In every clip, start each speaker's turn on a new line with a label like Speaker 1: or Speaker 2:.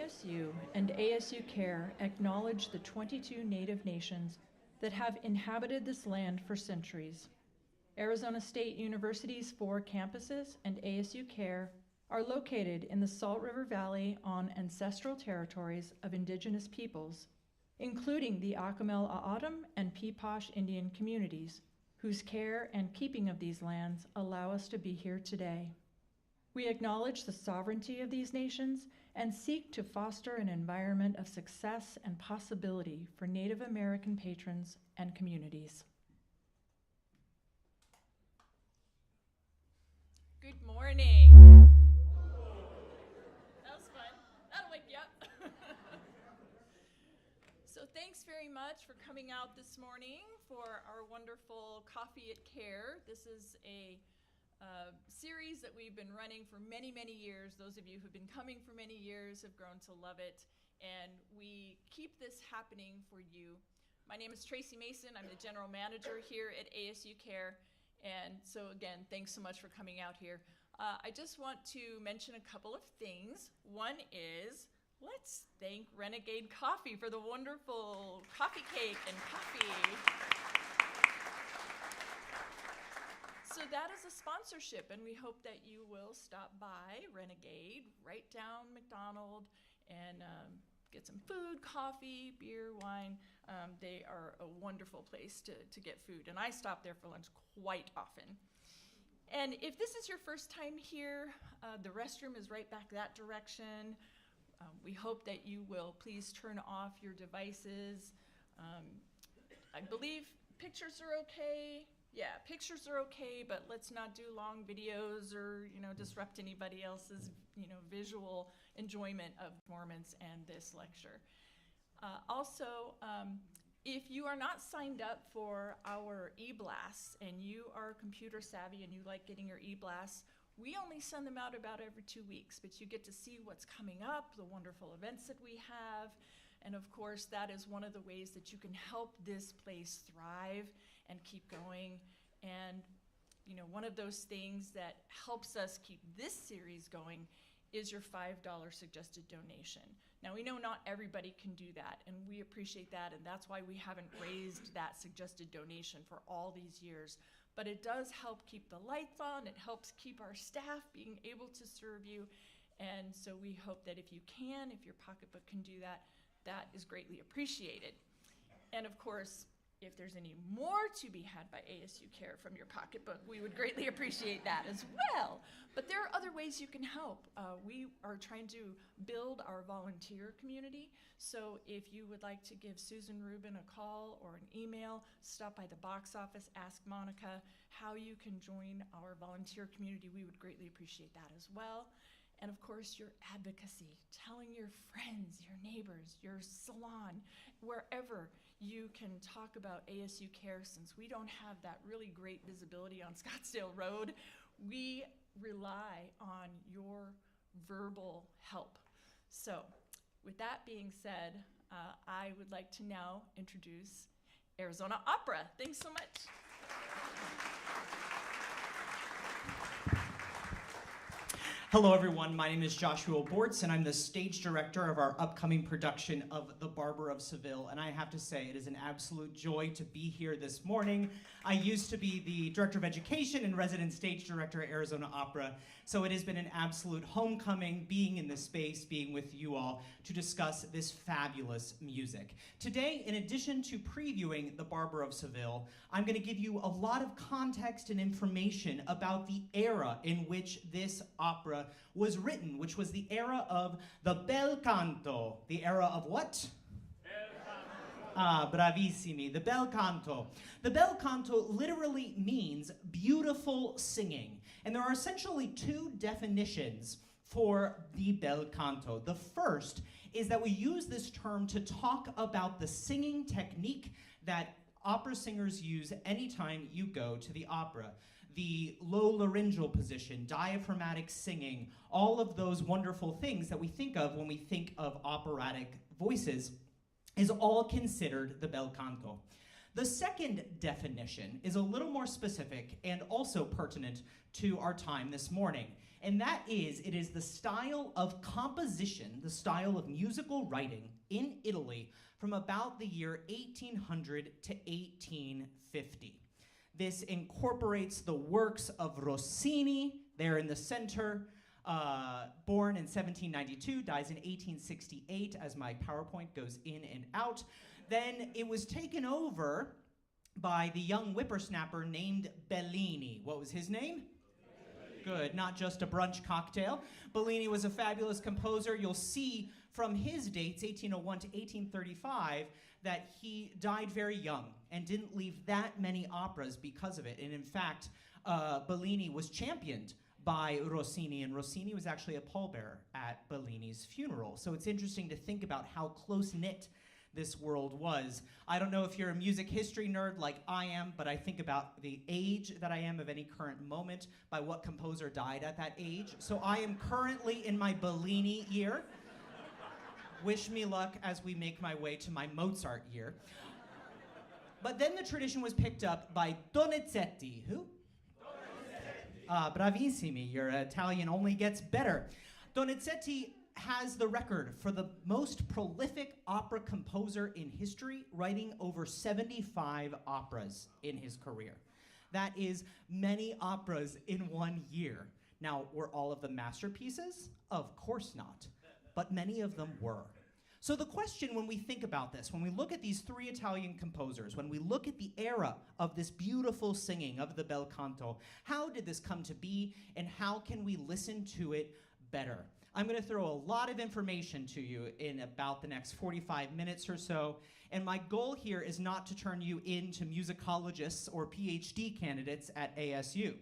Speaker 1: ASU and ASU Kerr acknowledge the 22 Native nations that have inhabited this land for centuries. Arizona State University's 4 campuses and ASU Kerr are located in the Salt River Valley on ancestral territories of indigenous peoples, including the Acamel A'atum and Peeposh Indian communities, whose care and keeping of these lands allow us to be here today. We acknowledge the sovereignty of these nations and seek to foster an environment of success and possibility for Native American patrons and communities.
Speaker 2: Good morning. That was fun. That'll wake you up. So thanks very much for coming out this morning for our wonderful Coffee at Kerr. This is a series that we've been running for many, many years. Those of you who've been coming for many years have grown to love it, and we keep this happening for you. My name is Tracy Mason. I'm the general manager here at ASU Kerr, and so again, thanks so much for coming out here. I just want to mention a couple of things. One is, let's thank Renegade Coffee for the wonderful coffee cake and coffee. So that is a sponsorship, and we hope that you will stop by Renegade, right down McDonald, and get some food, coffee, beer, wine. They are a wonderful place to get food, and I stop there for lunch quite often. And if this is your first time here, the restroom is right back that direction. We hope that you will please turn off your devices. I believe pictures are okay. Yeah, pictures are okay, but let's not do long videos or, disrupt anybody else's, visual enjoyment of performance and this lecture. Also, if you are not signed up for our e-blasts and you are computer savvy and you like getting your e-blasts, we only send them out about every 2 weeks, but you get to see what's coming up, the wonderful events that we have, and of course, that is one of the ways that you can help this place thrive and keep going. And one of those things that helps us keep this series going is your $5 suggested donation. Now, we know not everybody can do that, and we appreciate that, and that's why we haven't raised that suggested donation for all these years. But it does help keep the lights on, it helps keep our staff being able to serve you, and so we hope that if you can, if your pocketbook can do that, that is greatly appreciated. And of course, if there's any more to be had by ASU Kerr from your pocketbook, we would greatly appreciate that as well. But there are other ways you can help. We are trying to build our volunteer community. So if you would like to give Susan Rubin a call or an email, stop by the box office, ask Monica how you can join our volunteer community. We would greatly appreciate that as well. And of course, your advocacy, telling your friends, your neighbors, your salon, wherever you can talk about ASU Kerr. Since we don't have that really great visibility on Scottsdale Road, we rely on your verbal help. So with that being said, I would like to now introduce Arizona Opera. Thanks so much.
Speaker 3: Hello everyone, my name is Joshua Borths and I'm the stage director of our upcoming production of The Barber of Seville, and I have to say it is an absolute joy to be here this morning. I used to be the director of education and resident stage director at Arizona Opera, so it has been an absolute homecoming being in this space, being with you all to discuss this fabulous music. Today, in addition to previewing The Barber of Seville, I'm going to give you a lot of context and information about the era in which this opera was written, which was the era of the bel canto. The era of what? Ah, bravissimi, the bel canto. The bel canto literally means beautiful singing. And there are essentially 2 definitions for the bel canto. The first is that we use this term to talk about the singing technique that opera singers use anytime you go to the opera. The low laryngeal position, diaphragmatic singing, all of those wonderful things that we think of when we think of operatic voices is all considered the bel canto. The second definition is a little more specific and also pertinent to our time this morning. and that is, it is the style of composition, the style of musical writing in Italy from about the year 1800 to 1850. This incorporates the works of Rossini, there in the center, born in 1792, dies in 1868, as my PowerPoint goes in and out. Then it was taken over by the young whippersnapper named Bellini. What was his name? Good, not just a brunch cocktail. Bellini was a fabulous composer. You'll see from his dates, 1801 to 1835, that he died very young and didn't leave that many operas because of it. And in fact, Bellini was championed by Rossini, and Rossini was actually a pallbearer at Bellini's funeral. So it's interesting to think about how close-knit this world was. I don't know if you're a music history nerd like I am, but I think about the age that I am of any current moment by what composer died at that age. So I am currently in my Bellini year. Wish me luck as we make my way to my Mozart year. But then the tradition was picked up by Donizetti. Who? Donizetti. Bravissimi, your Italian only gets better. Donizetti has the record for the most prolific opera composer in history, writing over 75 operas in his career. That is many operas in 1 year. Now, were all of them masterpieces? Of course not, but many of them were. So the question when we think about this, when we look at these three Italian composers, when we look at the era of this beautiful singing of the bel canto, how did this come to be, and how can we listen to it better? I'm going to throw a lot of information to you in about the next 45 minutes or so, and my goal here is not to turn you into musicologists or PhD candidates at ASU.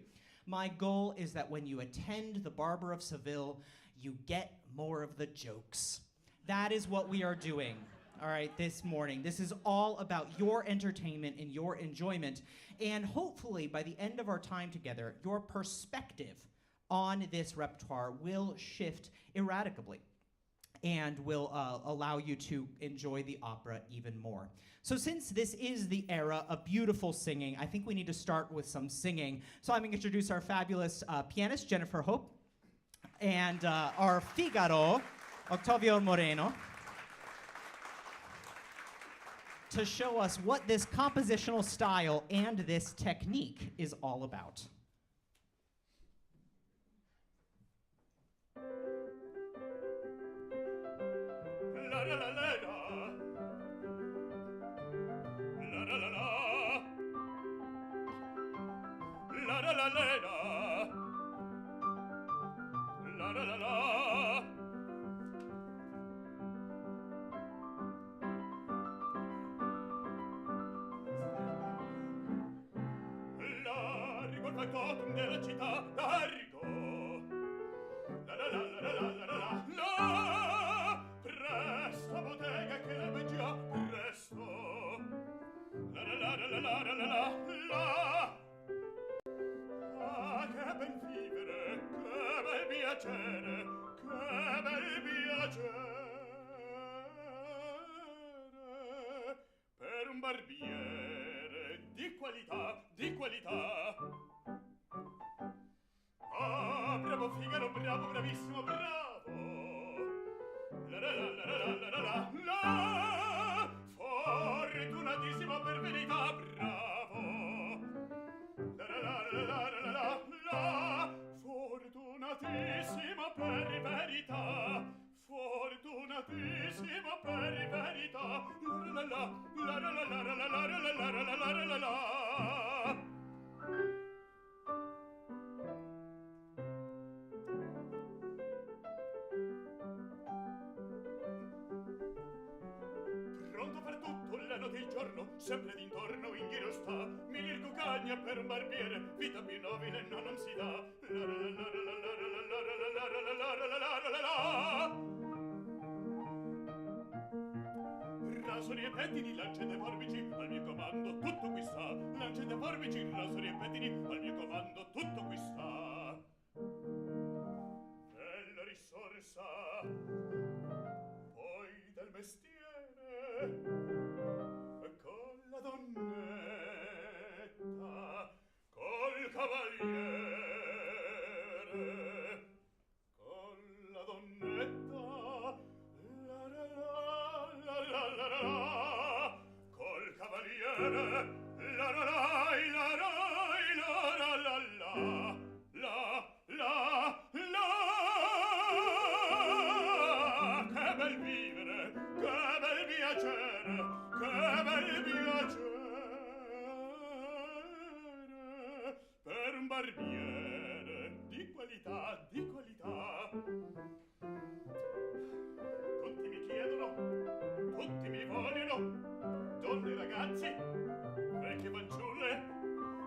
Speaker 3: My goal is that when you attend the Barber of Seville, you get more of the jokes. That is what we are doing, all right, this morning. This is all about your entertainment and your enjoyment, and hopefully by the end of our time together, your perspective on this repertoire will shift erratically and will allow you to enjoy the opera even more. So since this is the era of beautiful singing, I think we need to start with some singing. So I'm going to introduce our fabulous pianist, Jennifer Hope, and our Figaro, Octavio Moreno, to show us what this compositional style and this technique is all about.
Speaker 4: Della città d'Arrigo, la la la la la la la la, presto bottega che la beggia, presto, la la la la la la la la, ah che bel vivere, che bel piacere, che bel piacere, per un barbiere di qualità, di qualità. Ah, bravo Figaro, bravo, bravissimo, bravo. La la la la la la la la la. Fortunatissimo per verità, bravo. La la la la la la la la. Fortunatissimo per verità. Fortunatissimo per verità. La la la la la la la la la la la la la la la. Del giorno, sempre d'intorno in giro sta, milir cucagna per un barbiere, vita più nobile non si dà. La la la la la la la la la la la la la. Rasori e pettini, lancette e forbici, al mio comando tutto qui sta. Lancette e forbici, rasori e pettini, al mio comando tutto qui sta. Bella risorsa, poi del mestiere, la donnetta col cavaliere un barbiere di qualità, di qualità. Tutti mi chiedono, tutti mi vogliono, donne e ragazzi, vecchie fanciulle,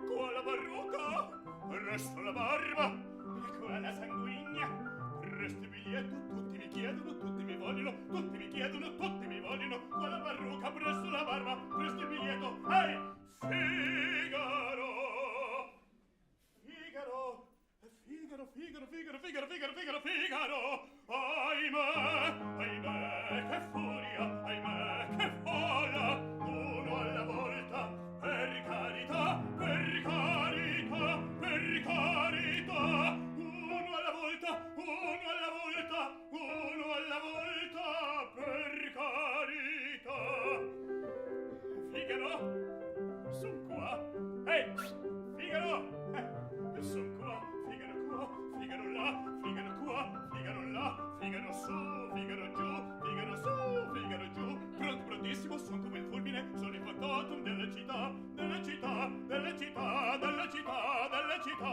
Speaker 4: qua la parrucca, presto la barba, e qua la sanguigna, presto il biglietto, tutti mi chiedono, tutti mi vogliono, tutti mi chiedono, tutti mi vogliono, qua la parrucca, presto la barba, presto il biglietto, ehi, Figaro! Figaro! Figaro, Figaro, Figaro, Figaro, Figaro, Figaro, Figaro! Ahimè, ahimè, che furia, ahimè, che folla! Uno alla volta, per carità, per carità, per carità! Uno alla volta, uno alla volta, uno alla volta, per carità! Figaro! Son qua! Ehi! Figaro! Son qua! Figaro qua! Figaro là! Figaro qua! Figaro là! Figaro su! Figaro giù! Figaro su! Figaro giù! Pronto, prontissimo! Son come il fulmine! Sono il factotum della città! Della città! Della città! Della città! Della città!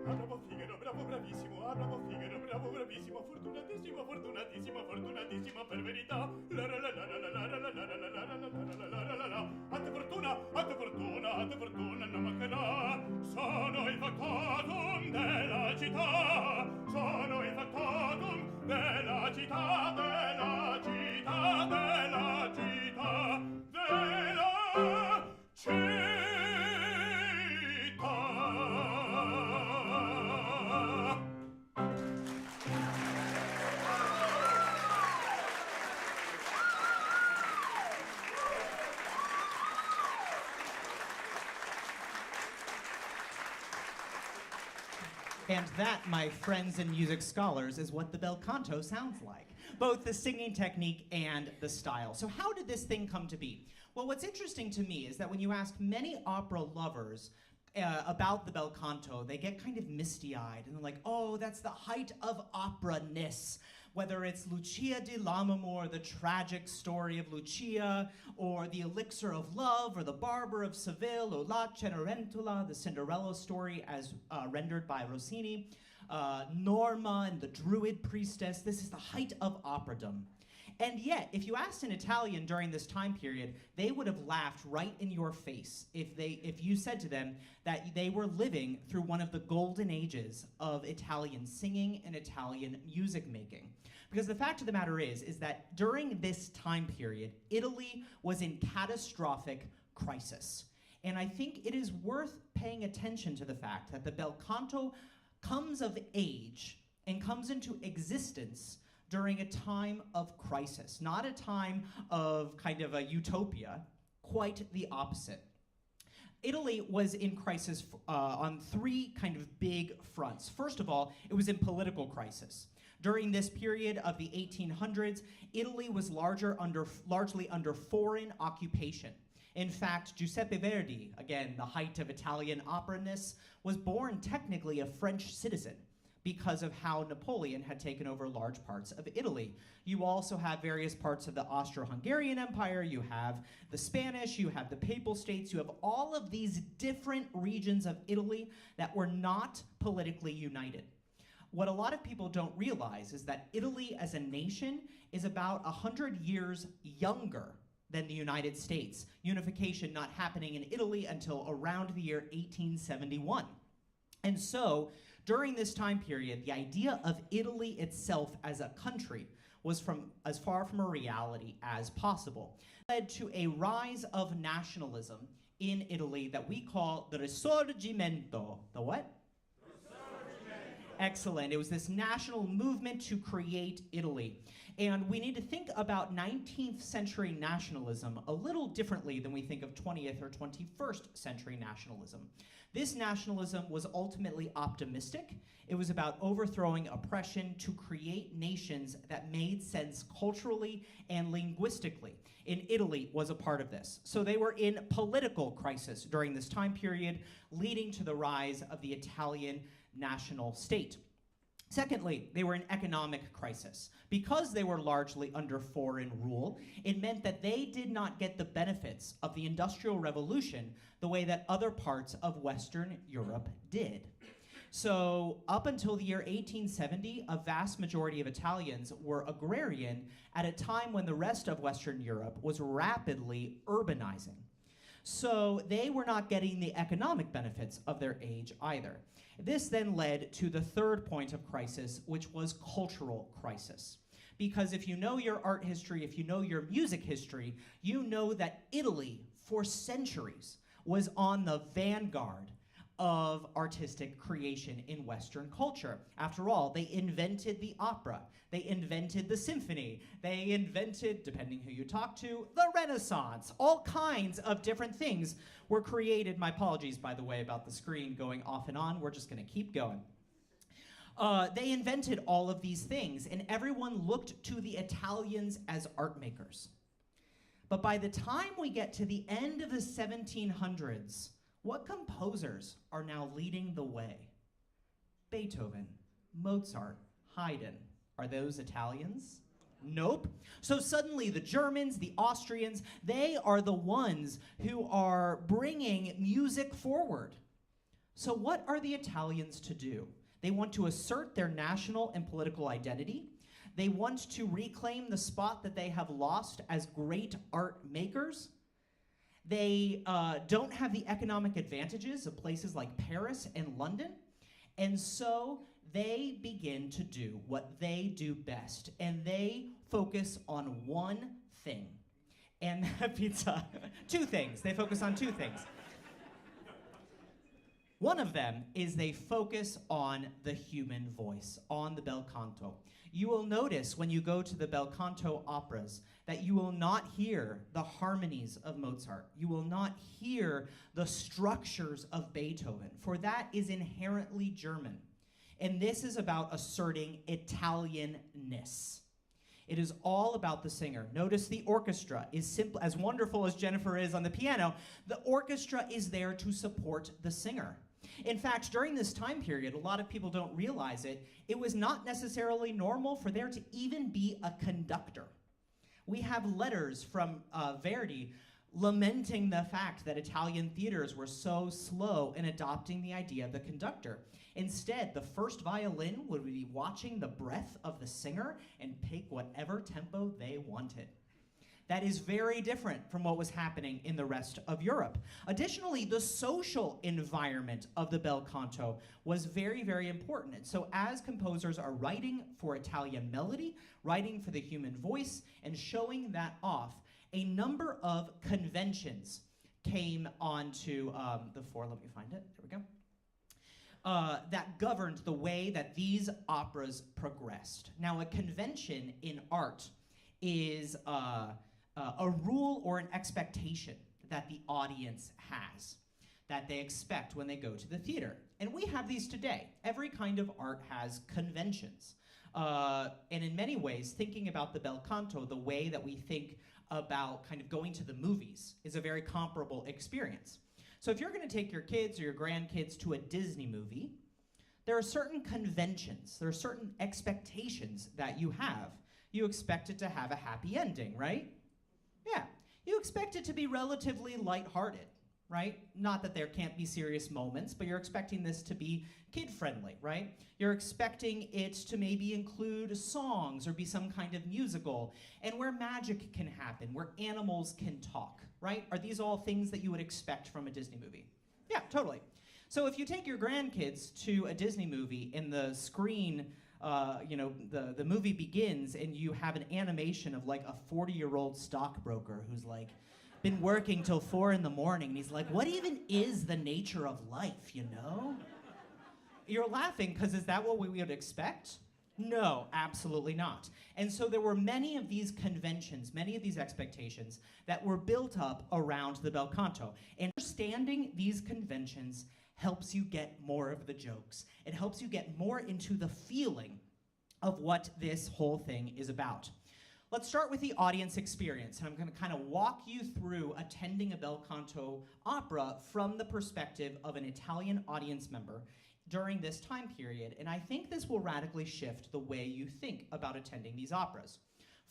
Speaker 4: Ah, bravo Figaro! Bravo, bravissimo! Ah, bravo Figaro! Bravo, bravissimo! Fortunatissimo! Fortunatissimo! Fortunatissimo! Per verità! La la la la la la la la la la la la la la la la. Ante fortuna, ante fortuna, ante fortuna non mancherà. Sono il factotum della città. Sono il factotum della città, della città, della città, della città.
Speaker 3: And that, my friends and music scholars, is what the bel canto sounds like. Both the singing technique and the style. So how did this thing come to be? Well, what's interesting to me is that when you ask many opera lovers about the bel canto, they get kind of misty-eyed, and they're like, oh, that's the height of opera-ness. Whether it's Lucia di Lammermoor, the tragic story of Lucia, or the Elixir of Love, or the Barber of Seville, or La Cenerentola, the Cinderella story as rendered by Rossini, Norma and the Druid priestess, this is the height of operadom. And yet, if you asked an Italian during this time period, they would have laughed right in your face if you said to them that they were living through one of the golden ages of Italian singing and Italian music making. Because the fact of the matter is that during this time period, Italy was in catastrophic crisis. And I think it is worth paying attention to the fact that the bel canto comes of age and comes into existence during a time of crisis, not a time of kind of a utopia, quite the opposite. Italy was in crisis on three kind of big fronts. First of all, it was in political crisis. During this period of the 1800s, Italy was largely under foreign occupation. In fact, Giuseppe Verdi, again, the height of Italian opera-ness, was born technically a French citizen because of how Napoleon had taken over large parts of Italy. You also have various parts of the Austro-Hungarian Empire, you have the Spanish, you have the Papal States, you have all of these different regions of Italy that were not politically united. What a lot of people don't realize is that Italy as a nation is about 100 years younger than the United States. Unification not happening in Italy until around the year 1871. And so, during this time period, the idea of Italy itself as a country was as far from a reality as possible. It led to a rise of nationalism in Italy that we call the Risorgimento. The what? Excellent. It was this national movement to create Italy. And we need to think about 19th century nationalism a little differently than we think of 20th or 21st century nationalism. This nationalism was ultimately optimistic. It was about overthrowing oppression to create nations that made sense culturally and linguistically. And Italy was a part of this. So they were in political crisis during this time period, leading to the rise of the Italian national state. Secondly, they were in economic crisis. Because they were largely under foreign rule, it meant that they did not get the benefits of the Industrial Revolution the way that other parts of Western Europe did. So up until the year 1870, a vast majority of Italians were agrarian at a time when the rest of Western Europe was rapidly urbanizing. So they were not getting the economic benefits of their age either. This then led to the third point of crisis, which was cultural crisis. Because if you know your art history, if you know your music history, you know that Italy, for centuries, was on the vanguard of artistic creation in Western culture. After all, they invented the opera, they invented the symphony, they invented, depending who you talk to, the Renaissance. All kinds of different things were created. My apologies, by the way, about the screen going off and on. We're just gonna keep going. They invented all of these things, and everyone looked to the Italians as art makers. But by the time we get to the end of the 1700s, what composers are now leading the way? Beethoven, Mozart, Haydn. Are those Italians? Nope. So suddenly the Germans, the Austrians, they are the ones who are bringing music forward. So what are the Italians to do? They want to assert their national and political identity. They want to reclaim the spot that they have lost as great art makers. They don't have the economic advantages of places like Paris and London. And so they begin to do what they do best. And they focus on one thing. And pizza, two things. They focus on two things. One of them is they focus on the human voice, on the bel canto. You will notice when you go to the bel canto operas that you will not hear the harmonies of Mozart. You will not hear the structures of Beethoven, for that is inherently German. And this is about asserting Italianness. It is all about the singer. Notice the orchestra is simple, as wonderful as Jennifer is on the piano, the orchestra is there to support the singer. In fact, during this time period, a lot of people don't realize it, it was not necessarily normal for there to even be a conductor. We have letters from Verdi lamenting the fact that Italian theaters were so slow in adopting the idea of the conductor. Instead, the first violin would be watching the breath of the singer and pick whatever tempo they wanted. That is very different from what was happening in the rest of Europe. Additionally, the social environment of the bel canto was very, very important. And so as composers are writing for Italian melody, writing for the human voice, and showing that off, a number of conventions came onto the fore. Let me find it. There we go. That governed the way that these operas progressed. Now, a convention in art is a rule or an expectation that the audience has, that they expect when they go to the theater. And we have these today. Every kind of art has conventions. And in many ways, thinking about the bel canto, the way that we think about kind of going to the movies is a very comparable experience. So if you're gonna take your kids or your grandkids to a Disney movie, there are certain conventions, there are certain expectations that you have. You expect it to have a happy ending, right? Yeah, you expect it to be relatively lighthearted, right? Not that there can't be serious moments, but you're expecting this to be kid-friendly, right? You're expecting it to maybe include songs or be some kind of musical, and where magic can happen, where animals can talk, right? Are these all things that you would expect from a Disney movie? Yeah, totally. So if you take your grandkids to a Disney movie and the screen the movie begins and you have an animation of like a 40-year-old stockbroker who's like been working till 4 in the morning and he's like, what even is the nature of life, you know? You're laughing because is that what we would expect? No, absolutely not. And so there were many of these conventions, many of these expectations that were built up around the bel canto. And understanding these conventions helps you get more of the jokes. It helps you get more into the feeling of what this whole thing is about. Let's start with the audience experience, and I'm gonna kind of walk you through attending a bel canto opera from the perspective of an Italian audience member during this time period, and I think this will radically shift the way you think about attending these operas.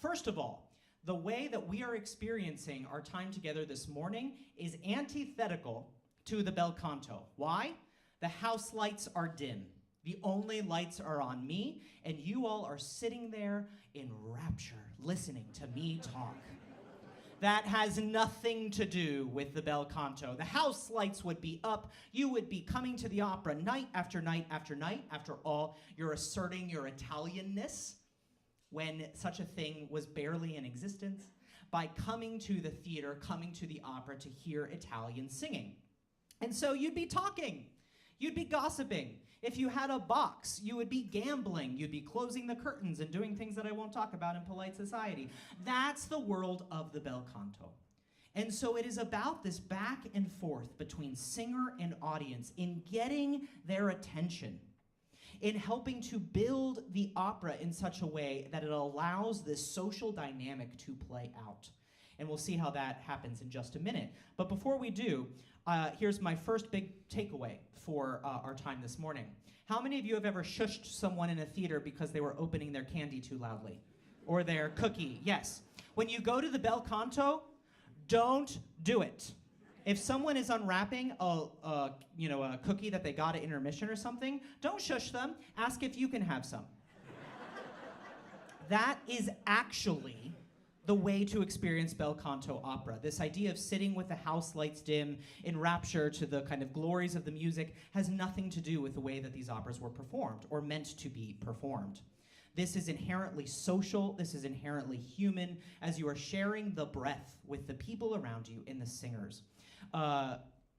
Speaker 3: First of all, the way that we are experiencing our time together this morning is antithetical to the bel canto. Why? The house lights are dim. The only lights are on me, and you all are sitting there in rapture, listening to me talk. That has nothing to do with the bel canto. The house lights would be up. You would be coming to the opera night after night after night. After all, you're asserting your Italianness when such a thing was barely in existence by coming to the theater, coming to the opera to hear Italian singing. And so you'd be talking. You'd be gossiping. If you had a box, you would be gambling. You'd be closing the curtains and doing things that I won't talk about in polite society. That's the world of the bel canto. And so it is about this back and forth between singer and audience in getting their attention, in helping to build the opera in such a way that it allows this social dynamic to play out. And we'll see how that happens in just a minute. But before we do, here's my first big takeaway for our time this morning. How many of you have ever shushed someone in a theater because they were opening their candy too loudly? Or their cookie? Yes. When you go to the bel canto, don't do it. If someone is unwrapping a cookie that they got at intermission or something, don't shush them. Ask if you can have some. That is actually the way to experience bel canto opera. This idea of sitting with the house lights dim in rapture to the kind of glories of the music has nothing to do with the way that these operas were performed or meant to be performed. This is inherently social, this is inherently human, as you are sharing the breath with the people around you and the singers.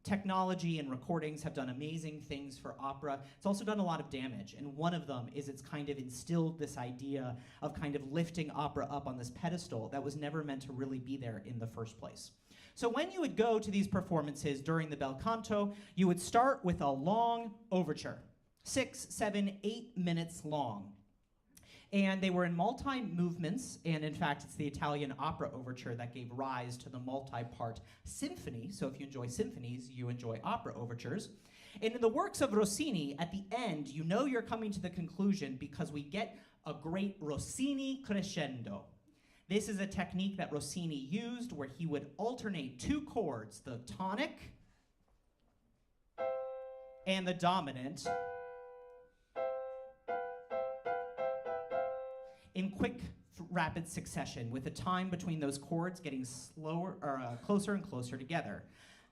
Speaker 3: Technology and recordings have done amazing things for opera. It's also done a lot of damage, and one of them is it's kind of instilled this idea of kind of lifting opera up on this pedestal that was never meant to really be there in the first place. So when you would go to these performances during the bel canto, you would start with a long overture, 6, 7, 8 minutes long. And they were in multi-movements, and in fact, it's the Italian opera overture that gave rise to the multi-part symphony. So if you enjoy symphonies, you enjoy opera overtures. And in the works of Rossini, at the end, you know you're coming to the conclusion because we get a great Rossini crescendo. This is a technique that Rossini used where he would alternate two chords, the tonic and the dominant, in quick, rapid succession, with the time between those chords getting slower or closer and closer together.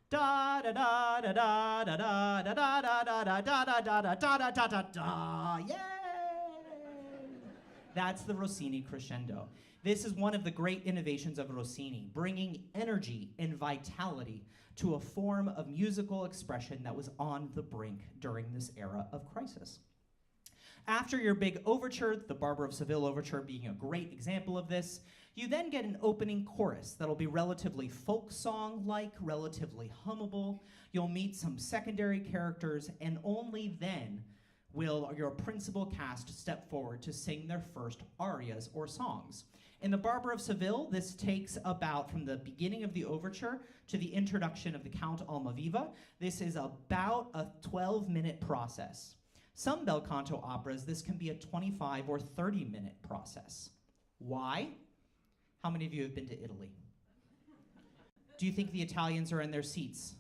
Speaker 3: Da da da da da da da da da da da da da da da da da da da. Yay! That's the Rossini crescendo. This is one of the great innovations of Rossini, bringing energy and vitality to a form of musical expression that was on the brink during this era of crisis. After your big overture, the Barber of Seville overture being a great example of this, you then get an opening chorus that'll be relatively folk song-like, relatively hummable. You'll meet some secondary characters, and only then will your principal cast step forward to sing their first arias or songs. In the Barber of Seville, this takes about from the beginning of the overture to the introduction of the Count Almaviva. This is about a 12-minute process. Some bel canto operas, this can be a 25 or 30-minute process. Why? How many of you have been to Italy? Do you think the Italians are in their seats?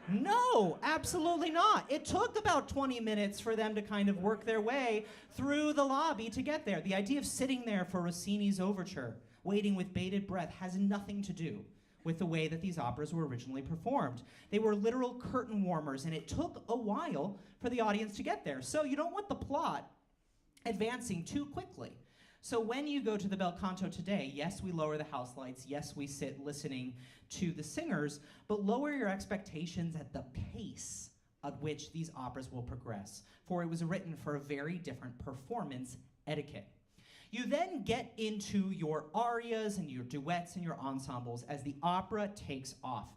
Speaker 3: No, absolutely not. It took about 20 minutes for them to kind of work their way through the lobby to get there. The idea of sitting there for Rossini's overture, waiting with bated breath, has nothing to do with the way that these operas were originally performed. They were literal curtain warmers, and it took a while for the audience to get there. So you don't want the plot advancing too quickly. So when you go to the bel canto today, yes, we lower the house lights, yes, we sit listening to the singers, but lower your expectations at the pace at which these operas will progress, for it was written for a very different performance etiquette. You then get into your arias and your duets and your ensembles as the opera takes off.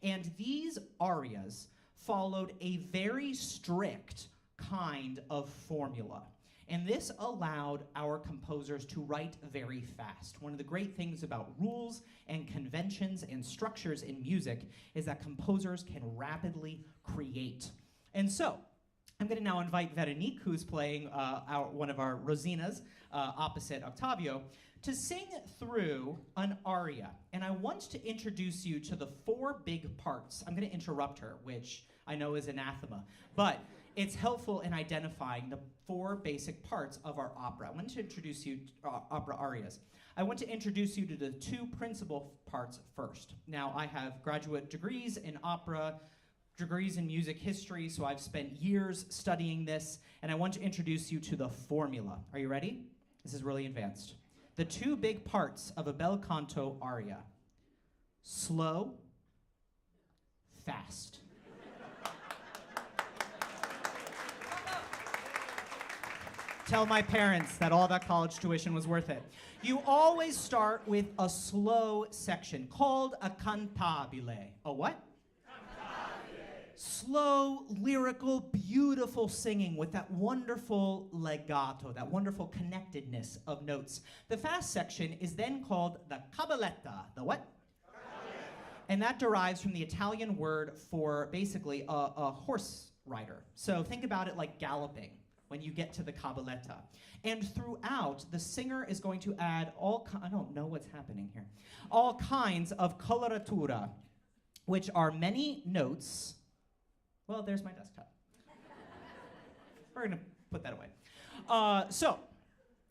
Speaker 3: And these arias followed a very strict kind of formula. And this allowed our composers to write very fast. One of the great things about rules and conventions and structures in music is that composers can rapidly create. And so, I'm going to now invite Veronique, who's playing one of our Rosinas opposite Octavio, to sing through an aria. And I want to introduce you to the 4 big parts. I'm going to interrupt her, which I know is anathema, but it's helpful in identifying the 4 basic parts of our opera. I want to introduce you to opera arias. I want to introduce you to the 2 principal parts first. Now, I have graduate degrees in opera, degrees in music history, so I've spent years studying this, and I want to introduce you to the formula. Are you ready? This is really advanced. The 2 big parts of a bel canto aria: slow, fast. Tell my parents that all that college tuition was worth it. You always start with a slow section called a cantabile. A what? Slow, lyrical, beautiful singing with that wonderful legato, that wonderful connectedness of notes. The fast section is then called the cabaletta. The what? And that derives from the Italian word for basically a horse rider. So think about it like galloping when you get to the cabaletta. And throughout, the singer is going to add I don't know what's happening here, all kinds of coloratura, which are many notes. Well, there's my desktop. We're going to put that away. So,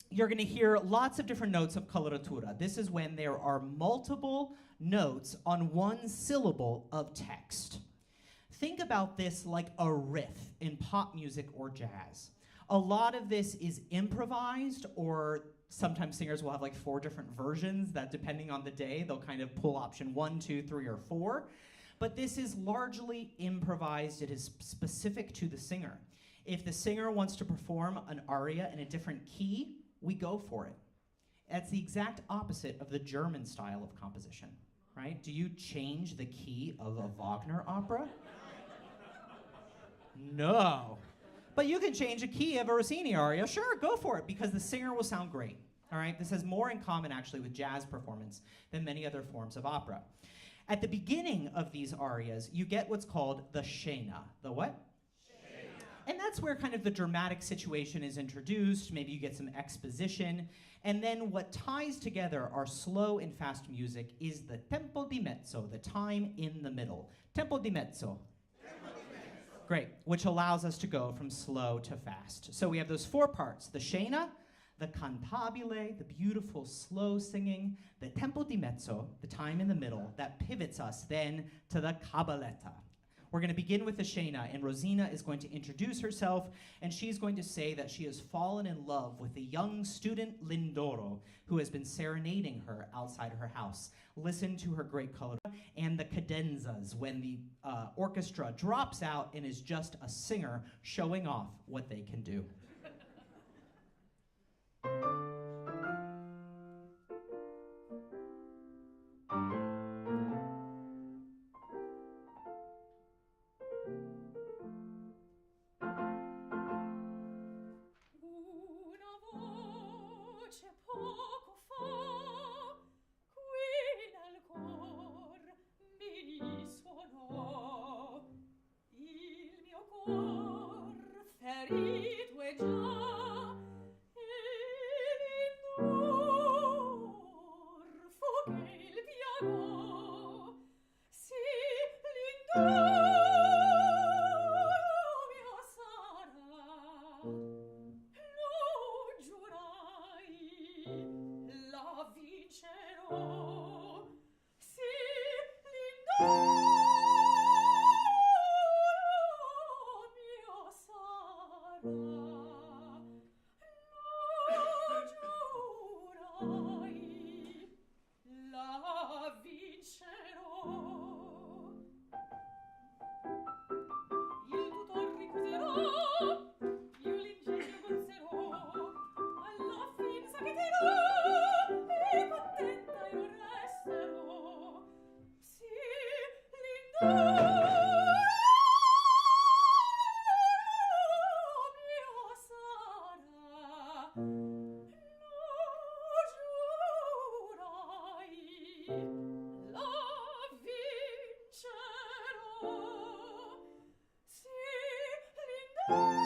Speaker 3: you're going to hear lots of different notes of coloratura. This is when there are multiple notes on one syllable of text. Think about this like a riff in pop music or jazz. A lot of this is improvised, or sometimes singers will have like 4 different versions that, depending on the day, they'll kind of pull option 1, 2, 3, or 4. But this is largely improvised. It is specific to the singer. If the singer wants to perform an aria in a different key, we go for it. That's the exact opposite of the German style of composition, right? Do you change the key of a Wagner opera? No. But you can change a key of a Rossini aria. Sure, go for it, because the singer will sound great, all right? This has more in common, actually, with jazz performance than many other forms of opera. At the beginning of these arias, you get what's called the scena. The what? Scena. And that's where kind of the dramatic situation is introduced. Maybe you get some exposition. And then what ties together our slow and fast music is the tempo di mezzo, the time in the middle. Tempo di mezzo. Great, which allows us to go from slow to fast. So we have those 4 parts: the scena, the cantabile, the beautiful slow singing, the tempo di mezzo, the time in the middle, that pivots us then to the cabaletta. We're going to begin with the scena, and Rosina is going to introduce herself, and she's going to say that she has fallen in love with the young student Lindoro, who has been serenading her outside her house. Listen to her great color and the cadenzas when the orchestra drops out and is just a singer showing off what they can do. Well,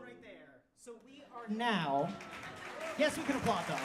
Speaker 3: right there. So we are now. Yes, we can applaud though.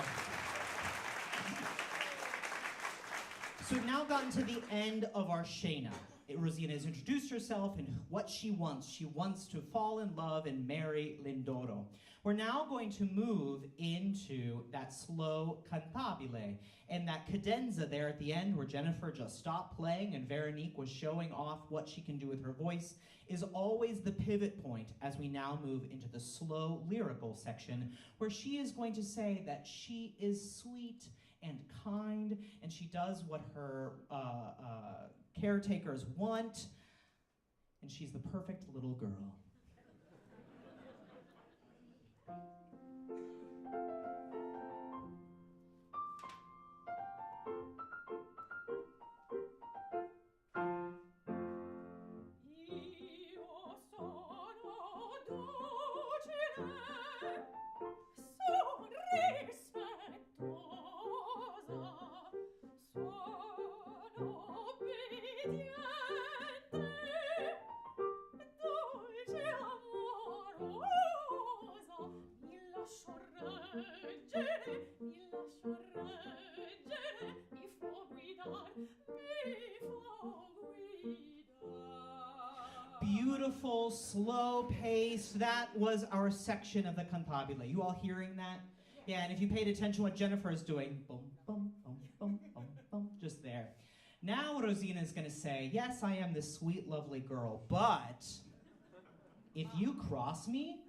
Speaker 3: So we've now gotten to the end of our Shena. Rosina has introduced herself and what she wants. She wants to fall in love and marry Lindoro. We're now going to move into that slow cantabile and that cadenza there at the end where Jennifer just stopped playing and Veronique was showing off what she can do with her voice is always the pivot point as we now move into the slow lyrical section where she is going to say that she is sweet and kind and she does what her caretakers want and she's the perfect little girl. Beautiful, slow pace. That was our section of the cantabile. You all hearing that? Yeah, and if you paid attention what Jennifer is doing, boom, boom, boom, boom, boom, boom, just there. Now Rosina is going to say, yes, I am this sweet, lovely girl, but if you cross me,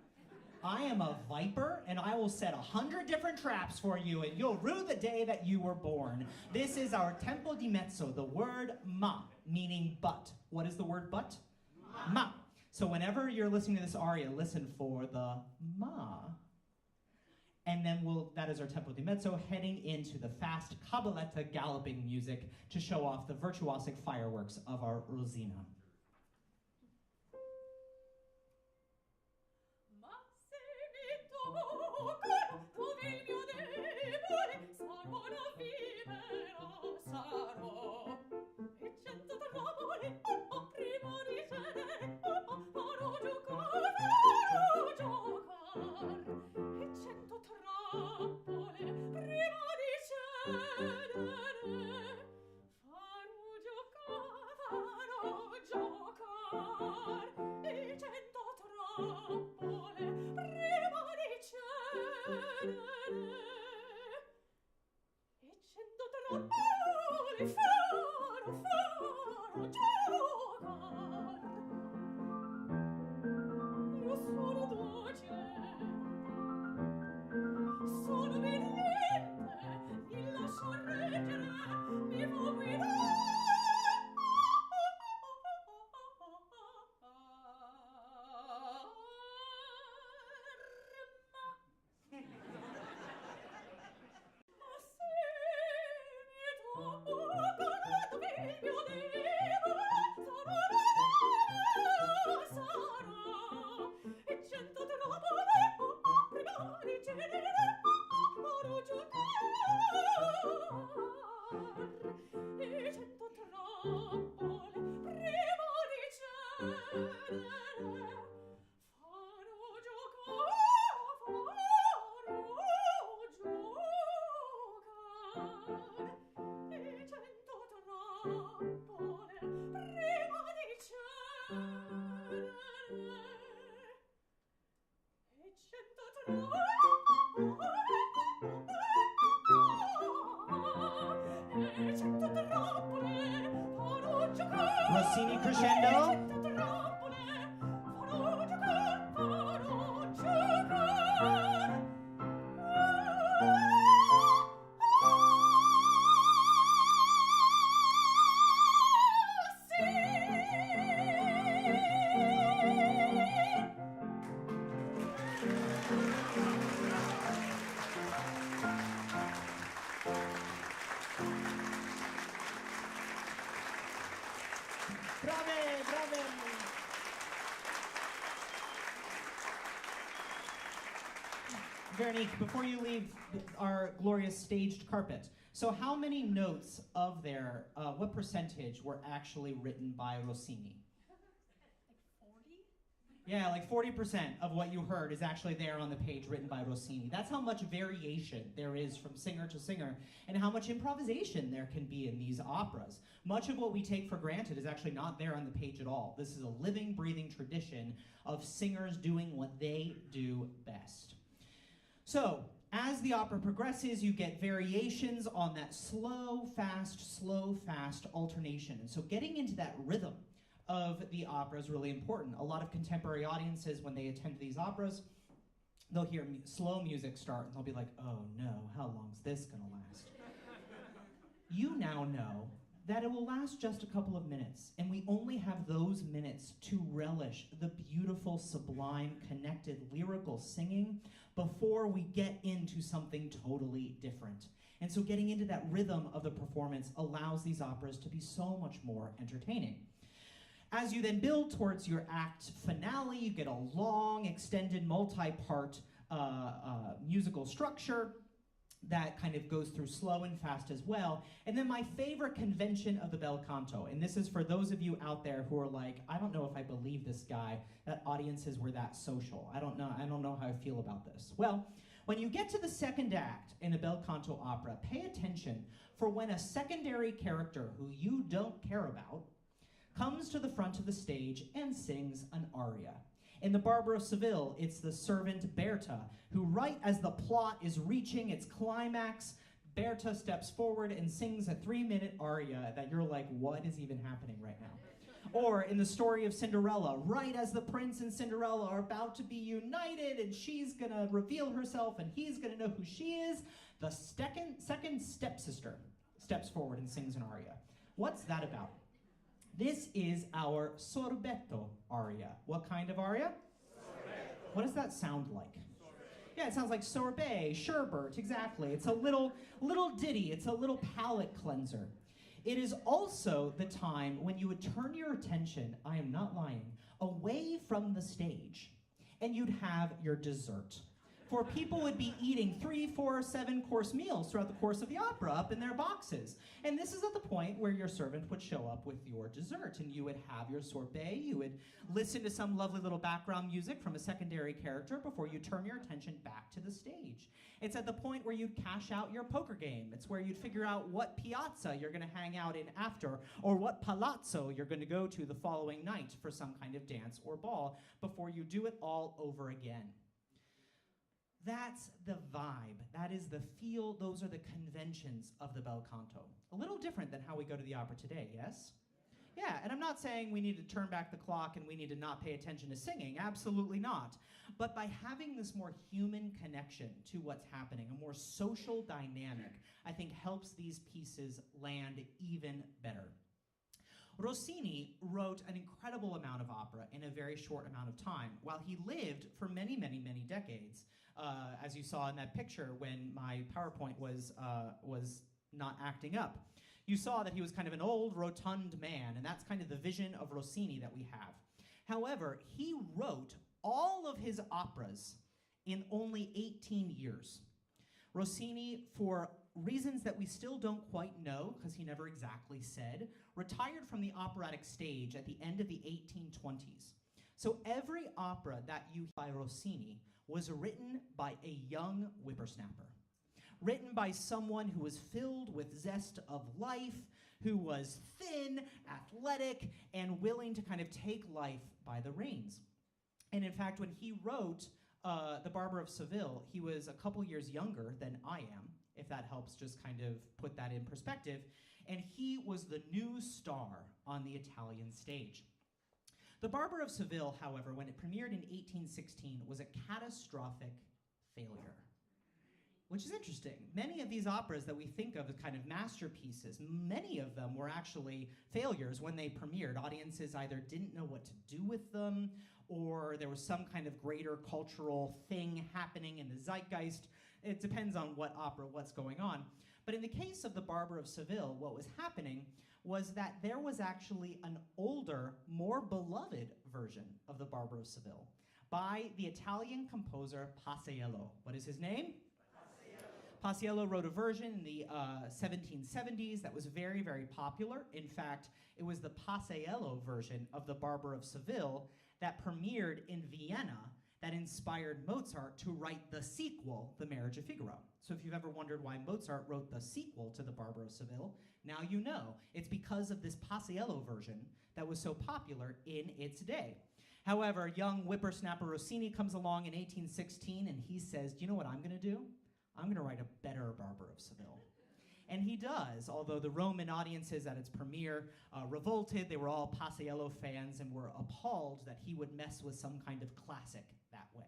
Speaker 3: I am a viper, and I will set 100 different traps for you, and you'll rue the day that you were born. This is our tempo di mezzo, the word ma, meaning but. What is the word but? Ma. So whenever you're listening to this aria, listen for the ma. And then that is our tempo di mezzo, heading into the fast cabaletta galloping music to show off the virtuosic fireworks of our Rosina. Rossini crescendo. Veronique, before you leave our glorious staged carpet, so how many notes of there, what percentage were actually written by Rossini?
Speaker 2: Like 40?
Speaker 3: Yeah, like 40% of what you heard is actually there on the page written by Rossini. That's how much variation there is from singer to singer, and how much improvisation there can be in these operas. Much of what we take for granted is actually not there on the page at all. This is a living, breathing tradition of singers doing what they do best. So, as the opera progresses, you get variations on that slow, fast alternation. And so getting into that rhythm of the opera is really important. A lot of contemporary audiences, when they attend these operas, they'll hear slow music start, and they'll be like, oh no, how long's this gonna last? You now know that it will last just a couple of minutes, and we only have those minutes to relish the beautiful, sublime, connected, lyrical singing before we get into something totally different. And so getting into that rhythm of the performance allows these operas to be so much more entertaining. As you then build towards your act finale, you get a long, extended, multi-part musical structure that kind of goes through slow and fast as well. And then my favorite convention of the bel canto, and this is for those of you out there who are like, I don't know if I believe this guy, that audiences were that social. I don't know how I feel about this. Well, when you get to the second act in a bel canto opera, pay attention for when a secondary character who you don't care about comes to the front of the stage and sings an aria. In the Barber of Seville, it's the servant Berta, who right as the plot is reaching its climax, Berta steps forward and sings a 3-minute aria that you're like, what is even happening right now? Or in the story of Cinderella, right as the prince and Cinderella are about to be united and she's gonna reveal herself and he's gonna know who she is, the second stepsister steps forward and sings an aria. What's that about? This is our sorbetto aria. What kind of aria? Sorbetto. What does that sound like? Yeah, it sounds like sorbet, sherbet, exactly. It's a little ditty, it's a little palate cleanser. It is also the time when you would turn your attention, I am not lying, away from the stage, and you'd have your dessert. For people would be eating 3, 4, 7-course meals throughout the course of the opera up in their boxes. And this is at the point where your servant would show up with your dessert, and you would have your sorbet, you would listen to some lovely little background music from a secondary character before you turn your attention back to the stage. It's at the point where you'd cash out your poker game. It's where you'd figure out what piazza you're gonna hang out in after, or what palazzo you're gonna go to the following night for some kind of dance or ball before you do it all over again. That's the vibe, that is the feel, those are the conventions of the bel canto. A little different than how we go to the opera today, yes? Yeah, and I'm not saying we need to turn back the clock and we need to not pay attention to singing, absolutely not. But by having this more human connection to what's happening, a more social dynamic, I think helps these pieces land even better. Rossini wrote an incredible amount of opera in a very short amount of time. While he lived for many, many, many decades, as you saw in that picture when my PowerPoint was not acting up, you saw that he was kind of an old, rotund man, and that's kind of the vision of Rossini that we have. However, he wrote all of his operas in only 18 years. Rossini, for reasons that we still don't quite know, because he never exactly said, retired from the operatic stage at the end of the 1820s. So every opera that you hear by Rossini was written by a young whippersnapper, written by someone who was filled with zest of life, who was thin, athletic, and willing to kind of take life by the reins. And in fact, when he wrote The Barber of Seville, he was a couple years younger than I am, if that helps just kind of put that in perspective, and he was the new star on the Italian stage. The Barber of Seville, however, when it premiered in 1816, was a catastrophic failure, which is interesting. Many of these operas that we think of as kind of masterpieces, many of them were actually failures when they premiered. Audiences either didn't know what to do with them, or there was some kind of greater cultural thing happening in the zeitgeist. It depends on what opera, what's going on. But in the case of The Barber of Seville, what was happening was that there was actually an older, more beloved version of The Barber of Seville by the Italian composer Paisiello. What is his name? Paisiello wrote a version in the 1770s that was very, very popular. In fact, it was the Paisiello version of the Barber of Seville that premiered in Vienna that inspired Mozart to write the sequel, The Marriage of Figaro. So if you've ever wondered why Mozart wrote the sequel to the Barber of Seville, now you know. It's because of this Paisiello version that was so popular in its day. However, young whippersnapper Rossini comes along in 1816 and he says, do you know what I'm gonna do? I'm gonna write a better Barber of Seville. And he does, although the Roman audiences at its premiere revolted. They were all Paisiello fans and were appalled that he would mess with some kind of classic that way.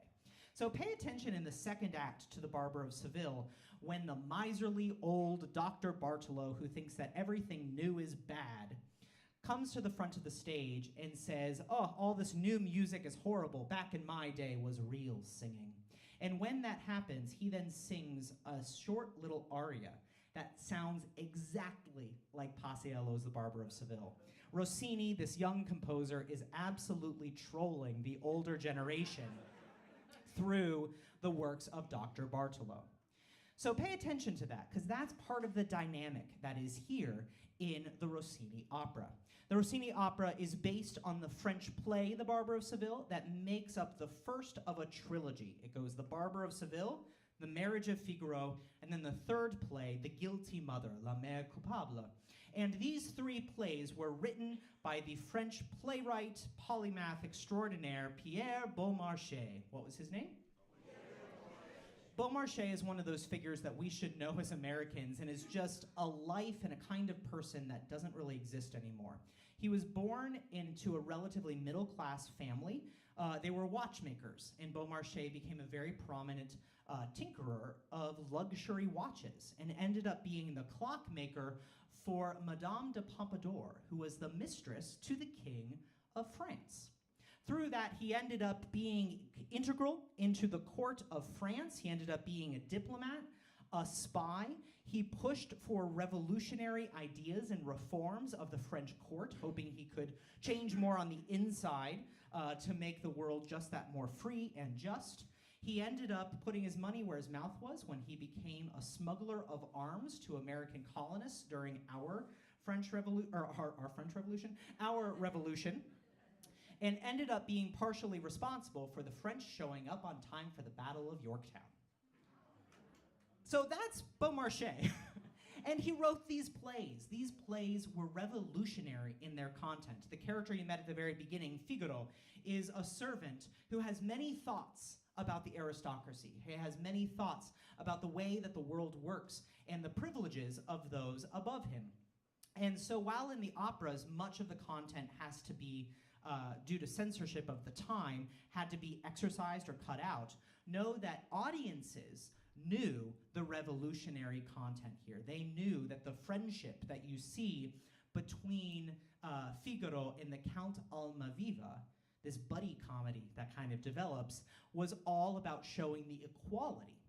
Speaker 3: So pay attention in the second act to the Barber of Seville when the miserly old Dr. Bartolo, who thinks that everything new is bad, comes to the front of the stage and says, oh, all this new music is horrible. Back in my day was real singing. And when that happens, he then sings a short little aria that sounds exactly like Paisiello's The Barber of Seville. Rossini, this young composer, is absolutely trolling the older generation through the works of Dr. Bartolo. So pay attention to that, because that's part of the dynamic that is here in the Rossini opera. The Rossini opera is based on the French play, The Barber of Seville, that makes up the first of a trilogy. It goes The Barber of Seville, The Marriage of Figaro, and then the third play, The Guilty Mother, La Mère Coupable. And these three plays were written by the French playwright, polymath extraordinaire, Pierre Beaumarchais. What was his name? Beaumarchais is one of those figures that we should know as Americans and is just a life and a kind of person that doesn't really exist anymore. He was born into a relatively middle-class family. They were watchmakers, and Beaumarchais became a very prominent tinkerer of luxury watches and ended up being the clockmaker for Madame de Pompadour, who was the mistress to the King of France. Through that, he ended up being integral into the court of France. He ended up being a diplomat, a spy. He pushed for revolutionary ideas and reforms of the French court, hoping he could change more on the inside to make the world just that more free and just. He ended up putting his money where his mouth was when he became a smuggler of arms to American colonists during our revolution, and ended up being partially responsible for the French showing up on time for the Battle of Yorktown. So that's Beaumarchais. And he wrote these plays. These plays were revolutionary in their content. The character you met at the very beginning, Figaro, is a servant who has many thoughts about the aristocracy. He has many thoughts about the way that the world works and the privileges of those above him. And so while in the operas, much of the content has to be due to censorship of the time, had to be exercised or cut out, know that audiences knew the revolutionary content here. They knew that the friendship that you see between Figaro and the Count Almaviva, this buddy comedy that kind of develops, was all about showing the equality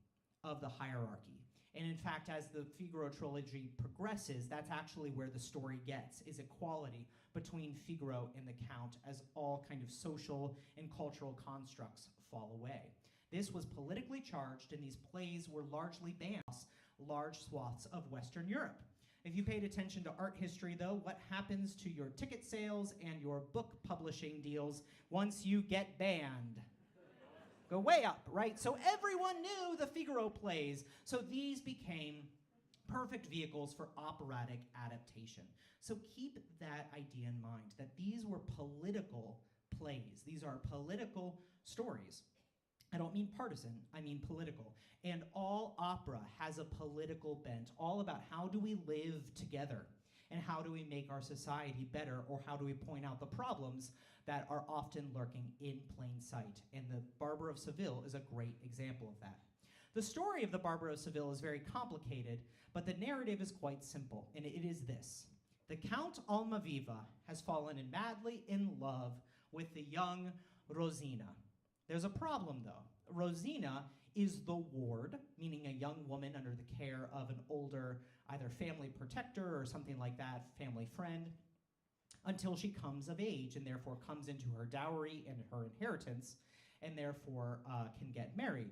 Speaker 3: of the hierarchy. And in fact, as the Figaro trilogy progresses, that's actually where the story gets, is equality between Figaro and the Count as all kind of social and cultural constructs fall away. This was politically charged, and these plays were largely banned across large swaths of Western Europe. If you paid attention to art history, though, what happens to your ticket sales and your book publishing deals once you get banned? Go way up, right? So everyone knew the Figaro plays. So these became perfect vehicles for operatic adaptation. So keep that idea in mind, that these were political plays. These are political stories. I don't mean partisan, I mean political. And all opera has a political bent, all about how do we live together and how do we make our society better, or how do we point out the problems that are often lurking in plain sight. And the Barber of Seville is a great example of that. The story of the Barber of Seville is very complicated, but the narrative is quite simple, and it is this. The Count Almaviva has fallen madly in love with the young Rosina. There's a problem, though. Rosina is the ward, meaning a young woman under the care of an older, either family protector or something like that, family friend, until she comes of age and therefore comes into her dowry and her inheritance. and therefore can get married.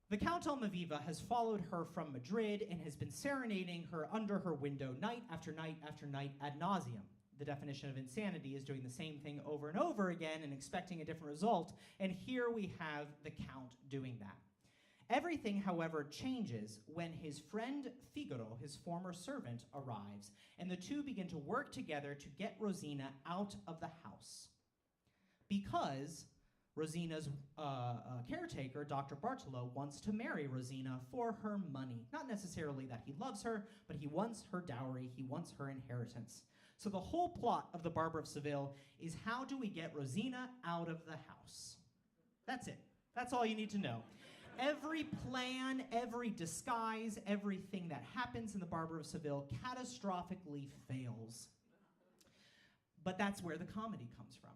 Speaker 3: The Count Almaviva has followed her from Madrid and has been serenading her under her window night after night after night ad nauseum. The definition of insanity is doing the same thing over and over again and expecting a different result, and here we have the Count doing that. Everything, however, changes when his friend Figaro, his former servant, arrives, and the two begin to work together to get Rosina out of the house. Because Rosina's caretaker, Dr. Bartolo, wants to marry Rosina for her money. Not necessarily that he loves her, but he wants her dowry, he wants her inheritance. So the whole plot of The Barber of Seville is how do we get Rosina out of the house? That's it. That's all you need to know. Every plan, every disguise, everything that happens in The Barber of Seville catastrophically fails. But that's where the comedy comes from.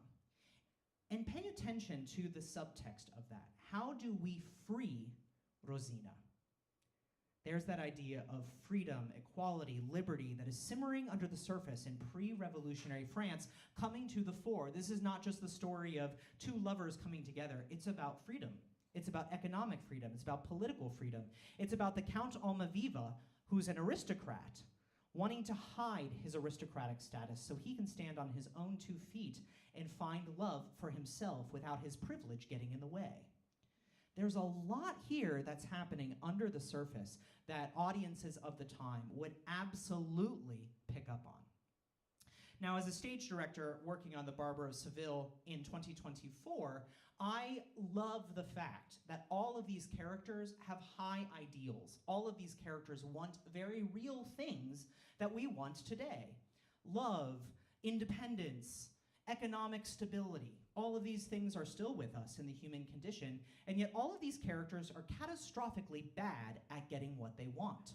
Speaker 3: And pay attention to the subtext of that. How do we free Rosina? There's that idea of freedom, equality, liberty that is simmering under the surface in pre-revolutionary France coming to the fore. This is not just the story of two lovers coming together. It's about freedom. It's about economic freedom. It's about political freedom. It's about the Count Almaviva, who's an aristocrat, wanting to hide his aristocratic status so he can stand on his own 2 feet and find love for himself without his privilege getting in the way. There's a lot here that's happening under the surface that audiences of the time would absolutely pick up on. Now, as a stage director working on The Barber of Seville in 2024, I love the fact that all of these characters have high ideals. All of these characters want very real things that we want today. Love, independence, economic stability. All of these things are still with us in the human condition, and yet all of these characters are catastrophically bad at getting what they want.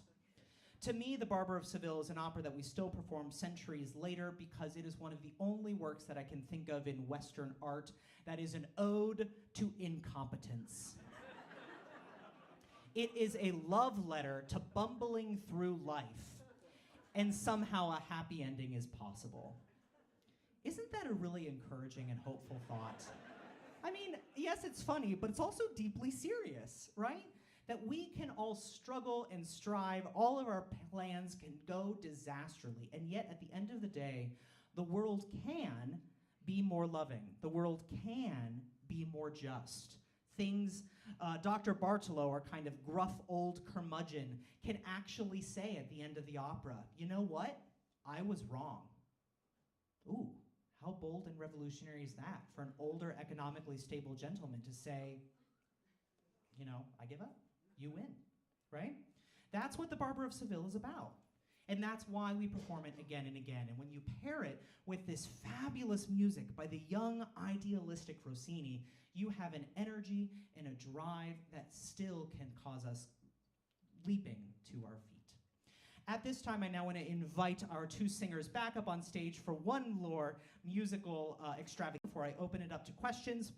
Speaker 3: To me, The Barber of Seville is an opera that we still perform centuries later because it is one of the only works that I can think of in Western art that is an ode to incompetence. It is a love letter to bumbling through life, and somehow a happy ending is possible. Isn't that a really encouraging and hopeful thought? I mean, yes, it's funny, but it's also deeply serious, right? That we can all struggle and strive, all of our plans can go disastrously, and yet at the end of the day, the world can be more loving. The world can be more just. Things Dr. Bartolo, our kind of gruff old curmudgeon, can actually say at the end of the opera, you know what? I was wrong. Ooh, how bold and revolutionary is that for an older, economically stable gentleman to say, you know, I give up. You win, right? That's what The Barber of Seville is about. And that's why we perform it again and again. And when you pair it with this fabulous music by the young, idealistic Rossini, you have an energy and a drive that still can cause us leaping to our feet. At this time, I now want to invite our 2 singers back up on stage for one more musical extravaganza before I open it up to questions.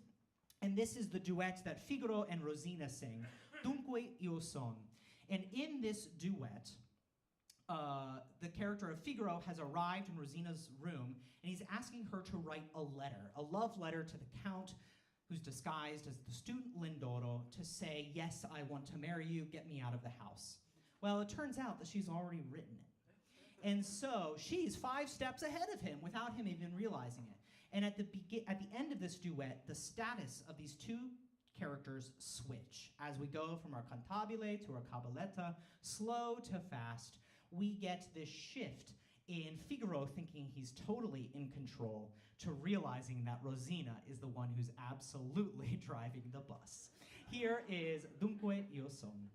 Speaker 3: And this is the duet that Figaro and Rosina sing, Dunque io son. And in this duet, the character of Figaro has arrived in Rosina's room, and he's asking her to write a letter, a love letter to the Count, who's disguised as the student Lindoro, to say, yes, I want to marry you, get me out of the house. Well, it turns out that she's already written it. And so she's 5 steps ahead of him without him even realizing it. And at the end of this duet, the status of these 2 characters switch. As we go from our cantabile to our cabaletta, slow to fast, we get this shift in Figaro thinking he's totally in control to realizing that Rosina is the one who's absolutely driving the bus. Here is Dunque io son.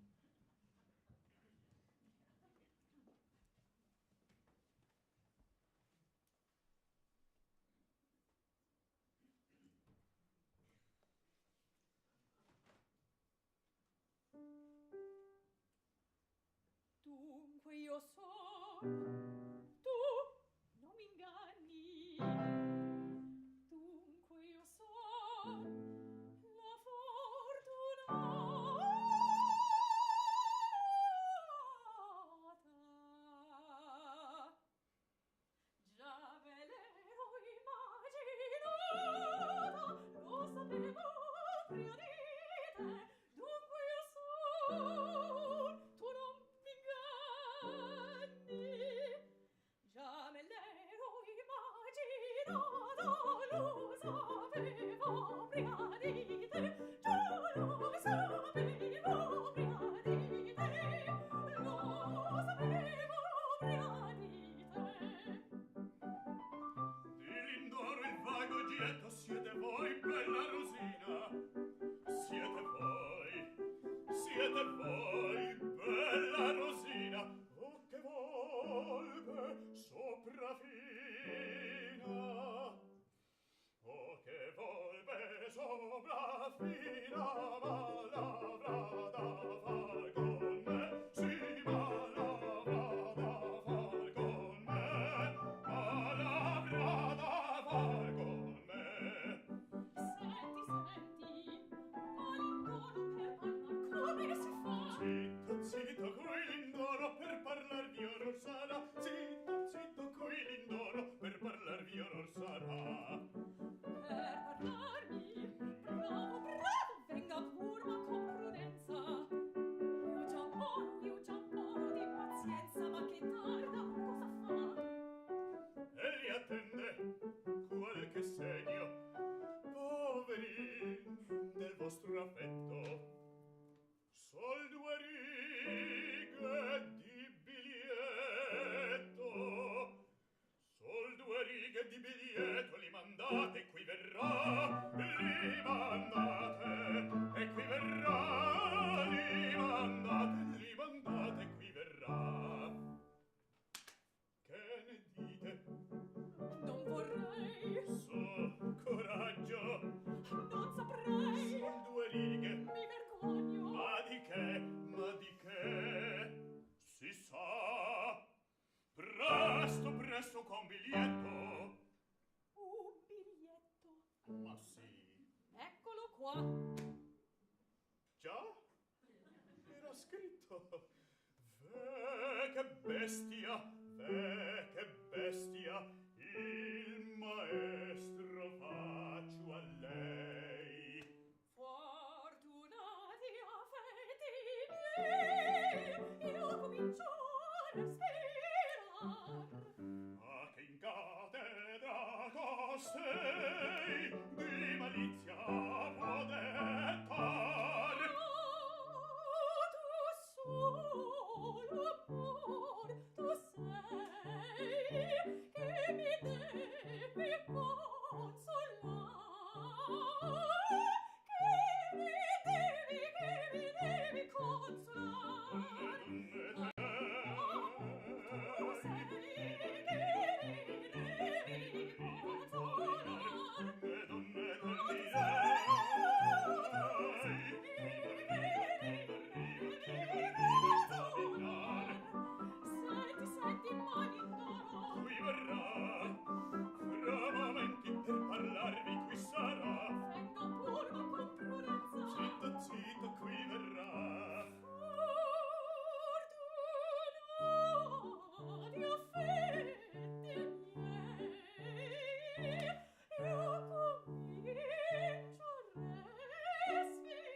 Speaker 5: Dunque io son, tu non mi inganni. Dunque io son, la fortunata. Già ve l'ero immaginata, lo sapevo
Speaker 4: fina malavra da far con me, sì, malavra da far con me, malavra da far con me.
Speaker 5: Senti, qual il tono per parlar, come si fa?
Speaker 4: Zitto, zitto, qui l'indoro per parlarvi onor sarà. Zitto, zitto, qui l'indoro per parlarvi onor sarà.
Speaker 5: Per parlarmi, bravo, venga pur ma con prudenza. Io già moro di pazienza, ma che tarda, cosa fa?
Speaker 4: Egli attende qualche segno, poveri del vostro affetto. Sol 2 righe di biglietto, sol 2 righe di biglietto, li mandate, qui verrà, li mandate, e qui verrà, li mandate, qui verrà. Che ne dite?
Speaker 5: Non vorrei,
Speaker 4: Su, coraggio,
Speaker 5: non saprei,
Speaker 4: sol 2 righe.
Speaker 5: mi vergogno.
Speaker 4: Ma di che? Si sa. Presto con biglietto.
Speaker 5: Un biglietto,
Speaker 4: Ma sì.
Speaker 5: eccolo qua.
Speaker 4: Già? Era scritto. Che bestia, che bestia. Il maestro faccio a lei.
Speaker 5: Fortunati affetti miei, io comincio a respirar.
Speaker 4: Ah, che in cattedra costei di malizia può dettar.
Speaker 5: Tu solo amor, tu sei che mi devi consolar. Che mi devi consolar. Tu sei che mi devi consolar. Senti, malindoro.
Speaker 4: Qui verrà, fra momenti per parlarvi qui sarà.
Speaker 5: Venga pur ma con prudenza.
Speaker 4: Zitto, zitto, qui verrà.
Speaker 5: Fortunati affetti miei, io comincio a respirar. Comincio a respirar.